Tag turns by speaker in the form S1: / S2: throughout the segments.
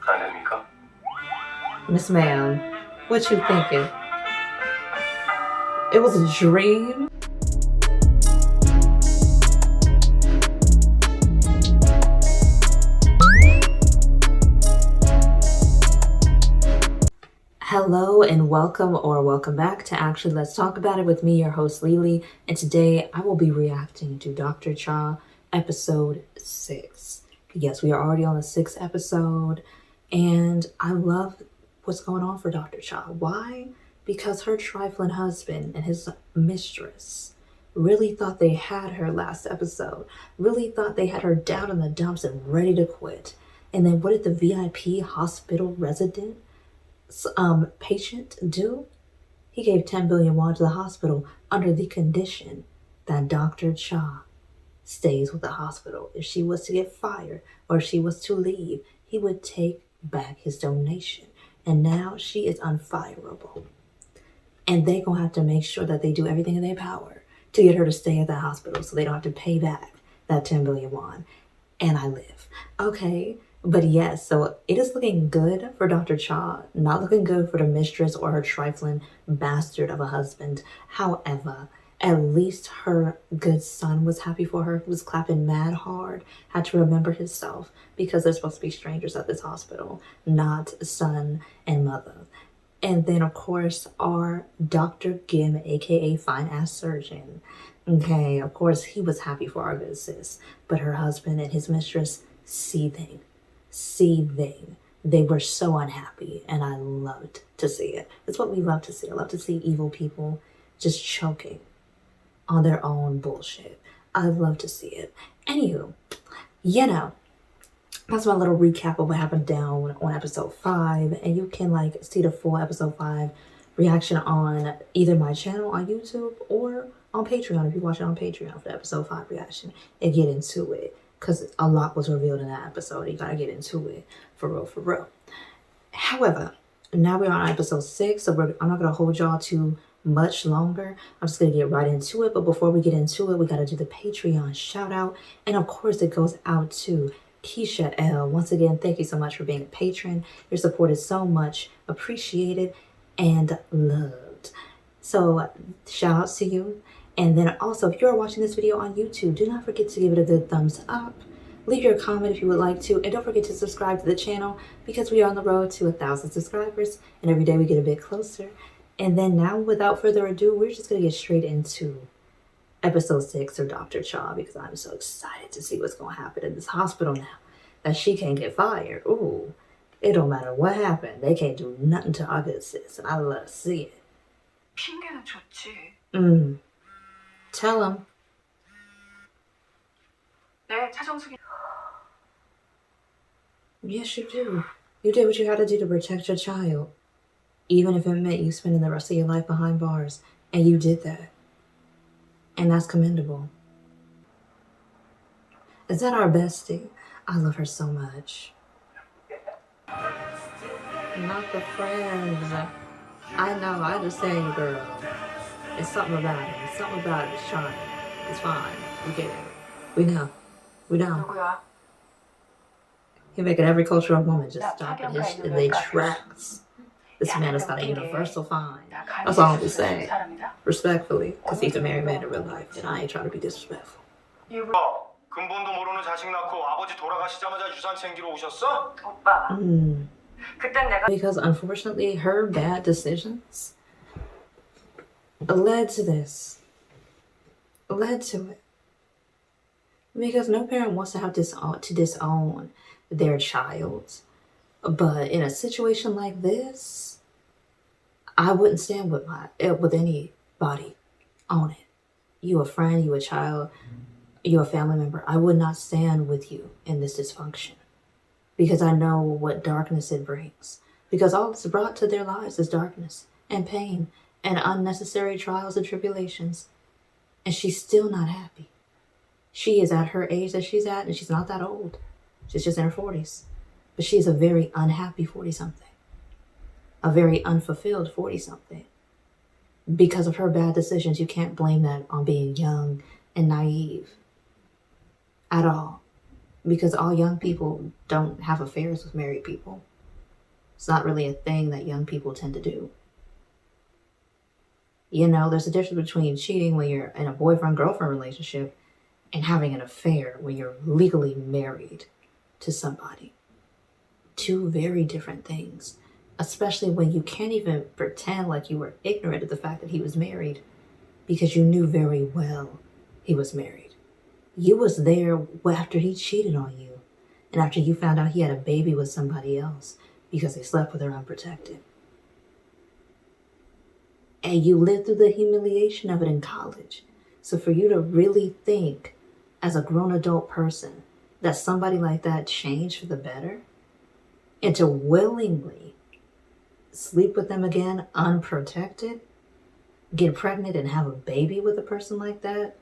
S1: 아닙니까?
S2: Miss Ma'am, what you thinking? It was a dream? Hello and welcome back to Actually Let's Talk About It with me, your host Lily, and today I will be reacting to Dr. Cha episode 6. Yes, we are already on the 6th episode, and I love what's going on for Dr. Cha. Why? Because her trifling husband and his mistress really thought they had her last episode, really thought they had her down in the dumps and ready to quit. And then what did the VIP hospital resident patient do? He gave 10 billion won to the hospital under the condition that Dr. Cha stays with the hospital. If she was to get fired or if she was to leave, he would take back his donation. And now she is unfireable. And they're going to have to make sure that they do everything in their power to get her to stay at the hospital so they don't have to pay back that 10 billion won. And I live. Okay. But yes, so it is looking good for Dr. Cha, not looking good for the mistress or her trifling bastard of a husband. However, at least her good son was happy for her, was clapping mad hard, had to remember himself because they're supposed to be strangers at this hospital, not son and mother. And then, of course, our Dr. Gim, aka Fine Ass Surgeon. Okay, of course, he was happy for our good sis, but her husband and his mistress seething. They were so unhappy, and I loved to see it. It's what we love to see. I love to see evil people just choking on their own bullshit. I love to see it. Anywho, that's my little recap of what happened down on episode 5, and you can see the full episode 5 reaction on either my channel on YouTube or on Patreon if you watch it on Patreon for the episode 5 reaction and get into it. Because a lot was revealed in that episode. You gotta get into it for real. However, now we're on episode 6, so I'm not gonna hold y'all too much longer. I'm just gonna get right into it. But before we get into it, we gotta do the Patreon shout out. And of course, it goes out to Keisha L. Once again, thank you so much for being a patron. Your support is so much appreciated and loved. So shout out to you. And then also, if you're watching this video on YouTube, do not forget to give it a good thumbs up. Leave your comment if you would like to. And don't forget to subscribe to the channel because we are on the road to 1,000 subscribers. And every day we get a bit closer. And then now, without further ado, we're just going to get straight into episode 6 of Dr. Cha because I'm so excited to see what's going to happen in this hospital now that she can't get fired. Ooh, it don't matter what happened. They can't do nothing to our good sis. And I love to see it.
S3: 핑계는 좋지.
S2: Tell him.
S3: 네, 차정숙이.
S2: Yes, you do. You did what you had to do to protect your child. Even if it meant you spending the rest of your life behind bars. And you did that. And that's commendable. Is that our bestie? I love her so much. Not the friends. I know, I understand you, girl. It's something about it. It's something about it. It's charming. It's fine. We get it. We know.
S3: 누구야?
S2: You're making every cultural woman just stop in their tracks. This man is not a universal fine. That's all I'm saying. Respectfully, because he's a married man in real life, and I ain't trying to be disrespectful.
S1: 근본도 모르는 자식 낳고 아버지 돌아가시자마자 유산 챙기러 오셨어?
S3: 오빠. 그땐 내가.
S2: Because unfortunately, her bad decisions led to this. Led to it. Because no parent wants to have to disown their child. But in a situation like this, I wouldn't stand with anybody on it. You a friend, you a child, you a family member. I would not stand with you in this dysfunction. Because I know what darkness it brings. Because all it's brought to their lives is darkness and pain and unnecessary trials and tribulations. And she's still not happy. She is at her age that she's at, and she's not that old. She's just in her 40s. But she's a very unhappy 40-something. A very unfulfilled 40-something. Because of her bad decisions, you can't blame that on being young and naive. At all. Because all young people don't have affairs with married people. It's not really a thing that young people tend to do. You know, there's a difference between cheating when you're in a boyfriend-girlfriend relationship and having an affair when you're legally married to somebody. Two very different things, especially when you can't even pretend like you were ignorant of the fact that he was married because you knew very well he was married. You was there after he cheated on you and after you found out he had a baby with somebody else because they slept with her unprotected. And you lived through the humiliation of it in college. So for you to really think as a grown adult person that somebody like that changed for the better and to willingly sleep with them again unprotected, get pregnant and have a baby with a person like that,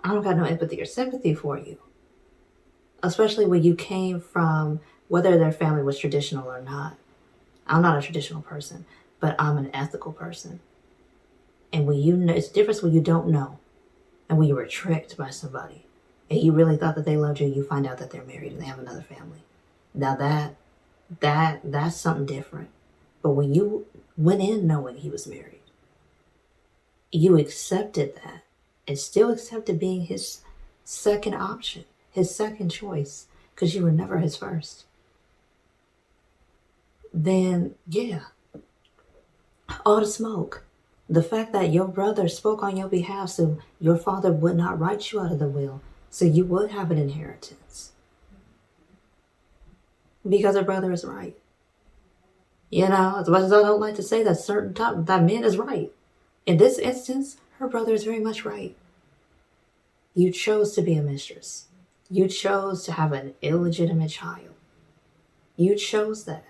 S2: I don't got no empathy or sympathy for you. Especially when you came from, whether their family was traditional or not. I'm not a traditional person, but I'm an ethical person. And when you know, it's different when you don't know and when you were tricked by somebody and you really thought that they loved you, you find out that they're married and they have another family. Now that's something different. But when you went in knowing he was married, you accepted that and still accepted being his second option, his second choice, because you were never his first. Then, yeah, all the smoke. The fact that your brother spoke on your behalf so your father would not write you out of the will, so you would have an inheritance. Because her brother is right. You know, as much as I don't like to say that that man is right. In this instance, her brother is very much right. You chose to be a mistress. You chose to have an illegitimate child. You chose that.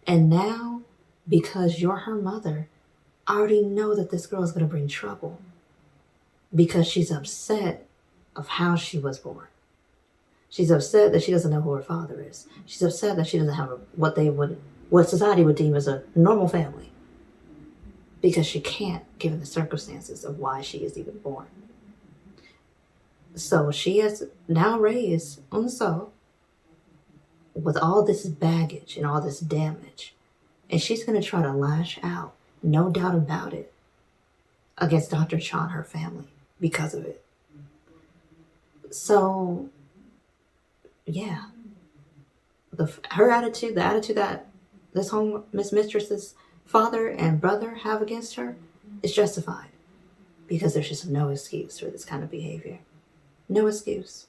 S2: And now, because you're her mother, I already know that this girl is going to bring trouble because she's upset of how she was born. She's upset that she doesn't know who her father is. She's upset that she doesn't have what society would deem as a normal family because she can't, given the circumstances of why she is even born. So she is now raised on the soul with all this baggage and all this damage. And she's going to try to lash out, no doubt about it, against Dr. Choi and her family because of it. So, yeah. Her attitude, the attitude that this home mistress's father and brother have against her is justified because there's just no excuse for this kind of behavior. No excuse.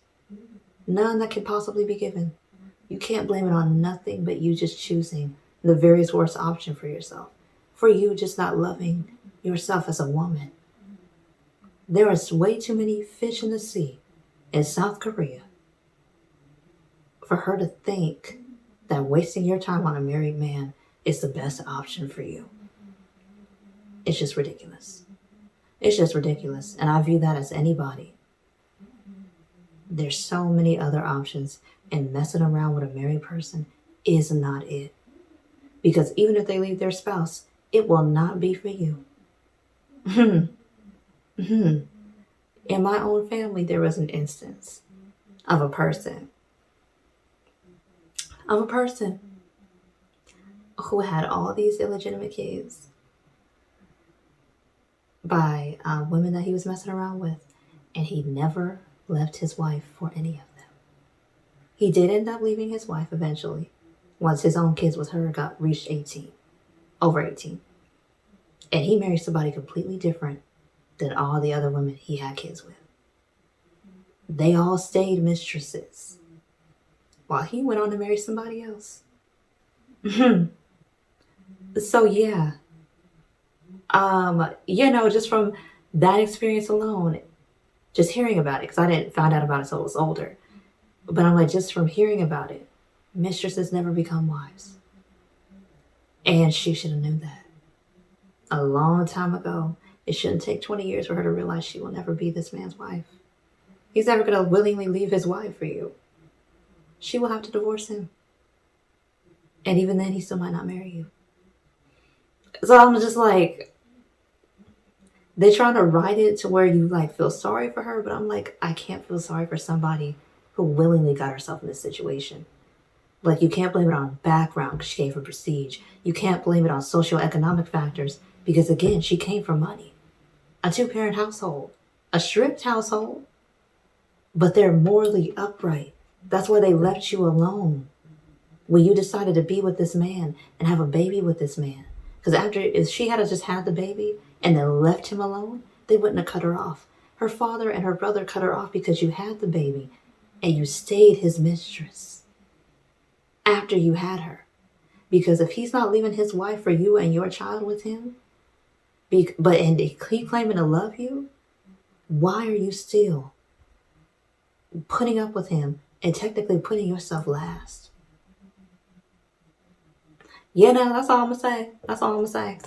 S2: None that can possibly be given. You can't blame it on nothing but you just choosing the very worst option for yourself. For you just not loving yourself as a woman. There are way too many fish in the sea in South Korea for her to think that wasting your time on a married man is the best option for you. It's just ridiculous. It's just ridiculous. And I view that as anybody. There's so many other options, and messing around with a married person is not it. Because even if they leave their spouse, it will not be for you. In my own family, there was an instance of a person who had all these illegitimate kids by women that he was messing around with, and he never left his wife for any of them. He did end up leaving his wife eventually, once his own kids with her reached 18, over 18. And he married somebody completely different than all the other women he had kids with. They all stayed mistresses, while he went on to marry somebody else. So yeah, just from that experience alone, just hearing about it, because I didn't find out about it until I was older. But I'm like, just from hearing about it, mistresses never become wives. And she should have known that a long time ago. It shouldn't take 20 years for her to realize she will never be this man's wife. He's never going to willingly leave his wife for you. She will have to divorce him. And even then, he still might not marry you. So I'm just like, they're trying to write it to where you like feel sorry for her, but I'm like, I can't feel sorry for somebody who willingly got herself in this situation. Like, you can't blame it on background because she gave her prestige. You can't blame it on socioeconomic factors because, again, she came from money. A 2-parent household. A strict household. But they're morally upright. That's why they left you alone when you decided to be with this man and have a baby with this man. Because if she had just had the baby and then left him alone, they wouldn't have cut her off. Her father and her brother cut her off because you had the baby and you stayed his mistress after you had her. Because if he's not leaving his wife for you and your child with him, and he claiming to love you, why are you still putting up with him and technically putting yourself last? Yeah, no, that's all I'm gonna say. That's all I'm gonna say.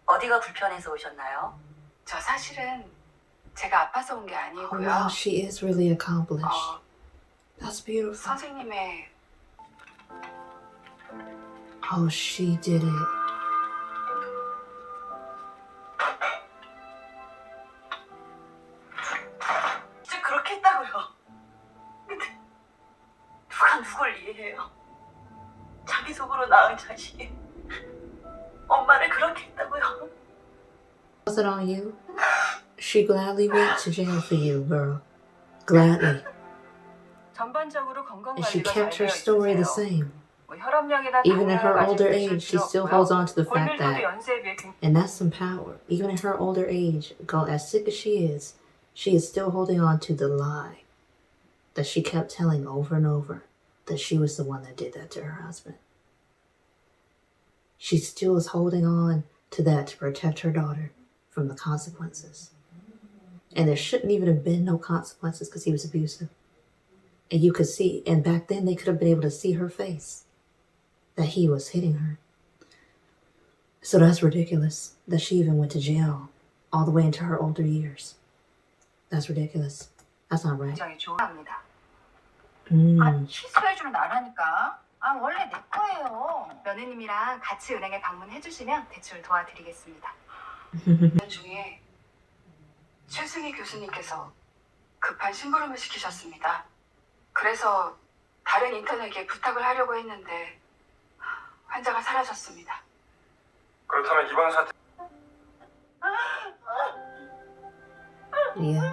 S4: 어디가 불편해서 오셨나요?
S3: 저 사실은 제가 아파서 온 게
S2: Oh,
S3: 아니고요.
S2: wow, she is really accomplished. That's beautiful.
S3: 선생님의
S2: Oh, she did it.
S4: 진짜 그렇게 했다고요. 근데 누가 누굴 이해해요? 자기 속으로 낳은 자식이 엄마를 그렇게 했다고요.
S2: Was it on you? She gladly went to jail for you, girl. Gladly.
S3: 전반적으로 건강
S2: And she
S3: 관리가
S2: kept
S3: 잘
S2: her
S3: 되어
S2: story the
S3: 있으세요.
S2: same.
S3: 뭐 혈압약이나
S2: Even in her
S3: 당뇨나
S2: older
S3: 마실
S2: age, she
S3: 필요
S2: still
S3: 없고요.
S2: holds on to the fact
S3: 골밀도도
S2: that,
S3: 연세에 비해 굉장히
S2: and that's some power. Even in her older age, girl, as sick as she is still holding on to the lie that she kept telling over and over, that she was the one that did that to her husband. She still is holding on to that to protect her daughter from the consequences. And there shouldn't even have been no consequences because he was abusive. And you could see, and back then they could have been able to see her face, that he was hitting her. So that's ridiculous that she even went to jail all the way into her older years. That's ridiculous. That's not right.
S3: 굉장히 좋아합니다.
S4: 취소해주면 나라니까. 원래 내 거예요.
S3: 며느님이랑 같이 은행에 방문해 주시면 대출 도와드리겠습니다. 중에 최승희 교수님께서 급한 심부름을 시키셨습니다. 그래서 다른 인턴에게 부탁을 하려고 했는데 환자가 사라졌습니다.
S1: 그렇다면 이번 사태
S2: Yeah.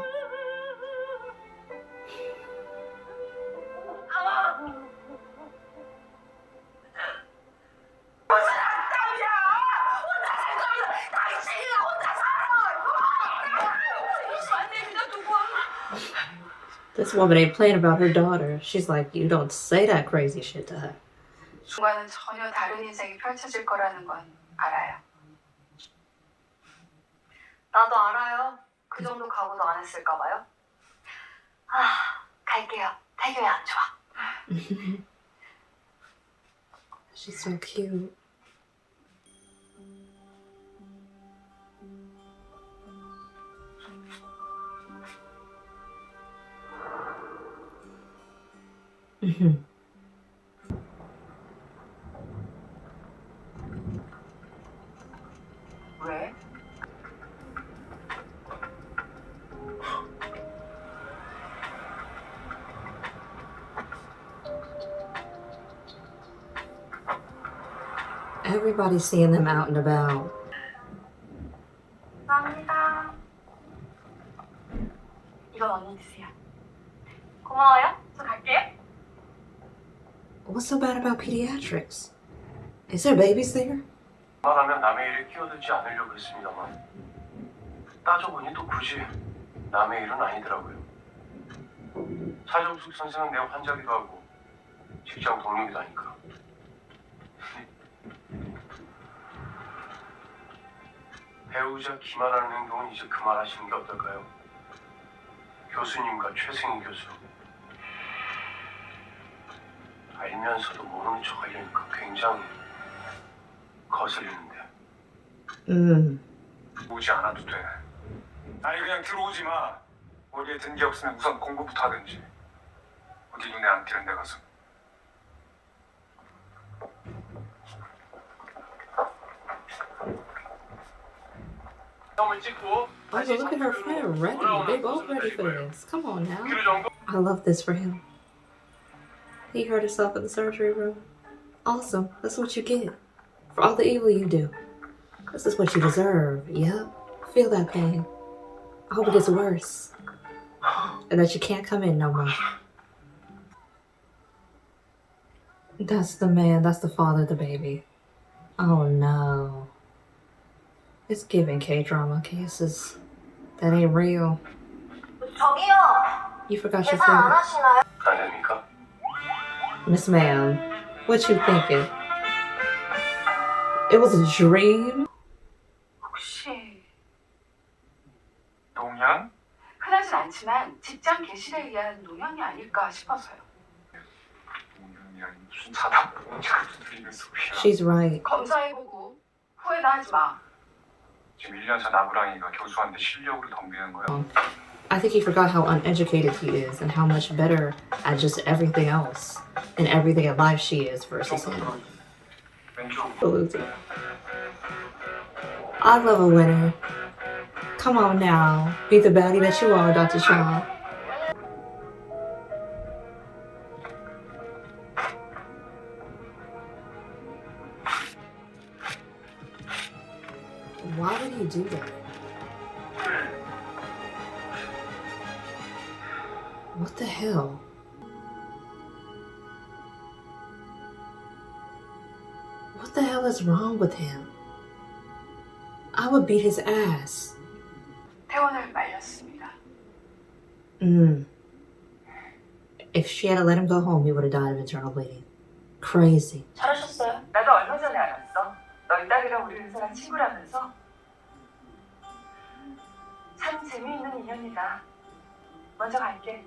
S2: This woman ain't playing about her daughter. She's like, you don't say that crazy shit to her.
S3: 중과는 전혀 다른 인생이 펼쳐질 거라는 건 알아요.
S4: 나도 알아요. 그 정도 각오도 안 했을까 봐요. 갈게요. 태교에 안 좋아.
S2: She's so cute.
S3: 왜?
S2: Everybody's seeing them out and about.
S4: 감사합니다. 이건 언니 드세요. 고마워요. 저 갈게요.
S2: What's so bad about pediatrics? Is there babies there?
S1: 말하면 남의 일에 끼어들지 않으려고 했습니다만 따져보니 또 굳이 남의 일은 아니더라고요. 차정숙 선생은 내 환자기도 하고 직장 동료기도 하니까. 배우자 기만하는 행동은 이제 그만하시는 게 어떨까요? 교수님과 최승희 교수 알면서도 모르는 척 하려니까 굉장히 거슬리는데. 오지 않아도 돼. 아니 그냥 들어오지 마. 머리에 든 게 없으면 우선 공부부터 하든지. 어디 눈에 안 띄는 데 가서. 점을 찍고
S2: Oh, but look at her friend ready. They both ready for this. Come on now. I love this for him. He hurt himself in the surgery room. Awesome. That's what you get. For all the evil you do. This is what you deserve. Yep. Feel that pain. I hope it gets worse. And that you can't come in no more. That's the man. That's the father of the baby. Oh no. It's giving K-drama cases. That ain't real.
S4: 저기요.
S2: You forgot your
S4: 계산 안
S2: food.
S4: 하시나요?
S1: 아닙니까?
S2: Miss Ma'am, what you thinking? It was a dream?
S3: 혹시
S1: 동양?
S3: 흔하진 않지만 직장 개실에 의한 노년이 아닐까 싶어서요.
S1: 동양이라니 무슨 사담 들리는 소리야.
S2: She's right.
S3: 검사해보고 후회나 하지 마.
S1: 지금 1년 차 나부랑이가 교수한테 실력으로 덤비는 거야.
S2: I think he forgot how uneducated he is and how much better at just everything else and everything in life she is versus him.
S1: 왼쪽.
S2: The loser. I love a winner. Come on now. Be the baddie that you are, Dr. Choi. Why would he do that? What the hell? What the hell is wrong with him? I would beat his ass.
S3: 퇴원을 말렸습니다.
S2: If she had let him go home, he would have died of internal bleeding. Crazy.
S4: 잘하셨어요.
S3: 나도 얼마 전에 알았어. 너희 딸이랑 우리 의사랑 친구라면서. 참 재미있는 인연이다. 먼저 갈게.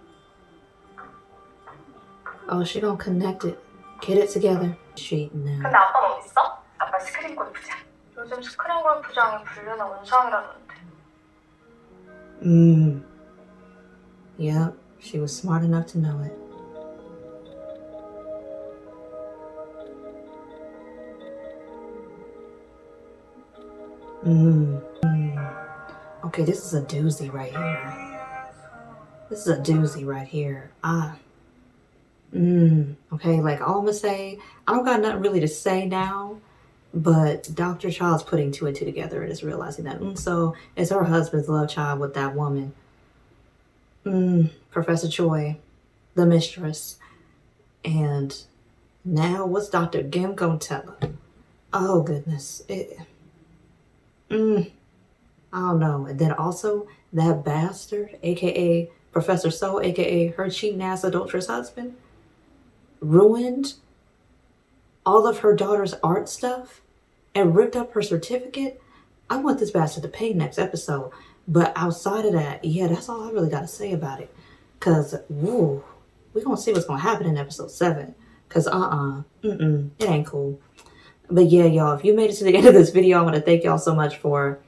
S2: Oh, she gonna connect it. Get it together. She
S4: 근데
S2: now.
S4: 아빠는 어딨어?
S3: 아빠 스크린 골프장.
S4: 요즘 스크린 골프장이 불륜의 온상이라던데.
S2: Yep, she was smart enough to know it. Okay, this is a doozy right here. This is a doozy right here. Okay, like all I'm gonna say, I don't got nothing really to say now, but Dr. Child's putting two and two together and is realizing that, so it's her husband's love child with that woman. Professor Choi, the mistress. And now what's Dr. Gim gonna tell her? Oh goodness. I don't know. And then also that bastard, aka Professor So, aka her cheating ass adulterous husband, ruined all of her daughter's art stuff and ripped up her certificate. I want this bastard to pay next episode. But outside of that, yeah, that's all I really got to say about it. Because, woo, we're going to see what's going to happen in episode 7. Because, it ain't cool. But yeah, y'all, if you made it to the end of this video, I want to thank y'all so much for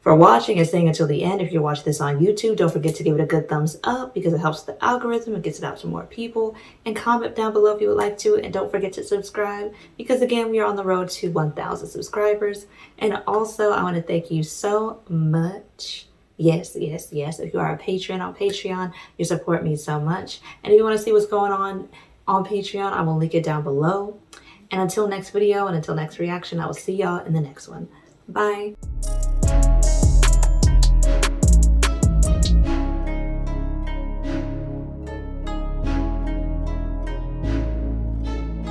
S2: watching and staying until the end. If you're watching this on YouTube, don't forget to give it a good thumbs up because it helps the algorithm and gets it out to more people. And comment down below if you would like to. And don't forget to subscribe because, again, we are on the road to 1,000 subscribers. And also, I want to thank you so much. Yes. If you are a patron on Patreon, your support means so much. And if you want to see what's going on Patreon, I will link it down below. And until next video and until next reaction, I will see y'all in the next one. Bye.